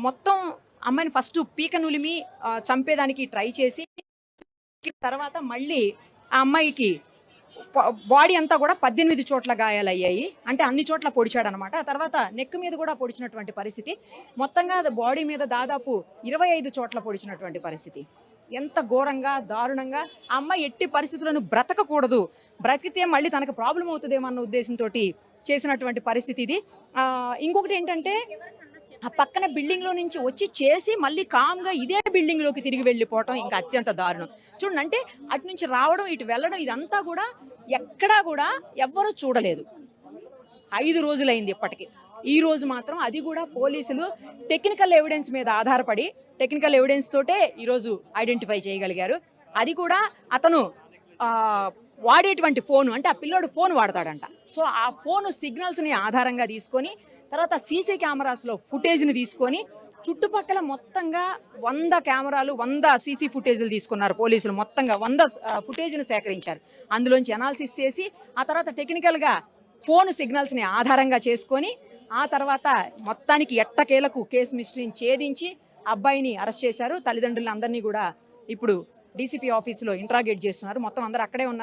మొత్తం అమ్మాయిని ఫస్ట్ పీక నులిమి చంపేదానికి ట్రై చేసి తర్వాత మళ్ళీ ఆ అమ్మాయికి బాడీ అంతా కూడా 18 చోట్ల గాయాలయ్యాయి. అంటే అన్ని చోట్ల పొడిచాడనమాట. ఆ తర్వాత నెక్ మీద కూడా పొడిచినటువంటి పరిస్థితి. మొత్తంగా అది బాడీ మీద దాదాపు 25 చోట్ల పొడిచినటువంటి పరిస్థితి. ఎంత ఘోరంగా, దారుణంగా ఆ అమ్మాయి ఎట్టి పరిస్థితుల్లోనూ బ్రతకకూడదు. బ్రతికితే మళ్ళీ తనకు ప్రాబ్లమ్ అవుతదేమో అన్న ఉద్దేశంతోటి చేసినటువంటి పరిస్థితి ఇది. ఇంకొకటేంటంటే ఆ పక్కన బిల్డింగ్‌లో నుంచి వచ్చి చేసి మళ్ళీ కామ్‌గా ఇదే బిల్డింగ్‌లోకి తిరిగి వెళ్ళిపోవటం ఇంకా అత్యంత దారుణం. చూడండి అంటే అటు నుంచి రావడం, ఇటు వెళ్ళడం ఇదంతా గూడా ఎక్కడా గూడా ఎవ్వరు చూడలేదు. 5 రోజులైంది ఇప్పటికి. ఈ రోజు మాత్రం అది గూడా పోలీసులు టెక్నికల్ ఎవిడెన్స్ మీద ఆధారపడి, టెక్నికల్ ఎవిడెన్స్ తోటే ఈరోజు ఐడెంటిఫై చేయగలిగారు. అది కూడా అతను ఆహ్, వాడేటువంటి ఫోను అంటే ఆ పిల్లోడు ఫోను వాడతాడంట. సో, ఆ ఫోను సిగ్నల్స్‌ని ఆధారంగా తీసుకొని, తర్వాత సీసీ కెమెరాస్‌లో ఫుటేజ్‌ని తీసుకొని, చుట్టుపక్కల మొత్తంగా 100 కెమెరాలు, 100 సీసీ ఫుటేజ్‌లు తీసుకున్నారు పోలీసులు. మొత్తంగా 100 ఫుటేజ్‌ని సేకరించారు. అందులోంచి అనాలిసిస్ చేసి, ఆ తర్వాత టెక్నికల్‌గా ఫోను సిగ్నల్స్‌ని ఆధారంగా చేసుకొని, ఆ తర్వాత మొత్తానికి ఎట్టకేలకు కేస్ మిస్టరీని ఛేదించి అబ్బాయిని అరెస్ట్ చేశారు. తల్లిదండ్రులందరినీ గూడా ఇప్పుడు డీసీపీ ఆఫీస్‌లో ఇంట్రాగేట్ చేస్తున్నారు. మొత్తం అందరూ అక్కడే ఉన్నారు.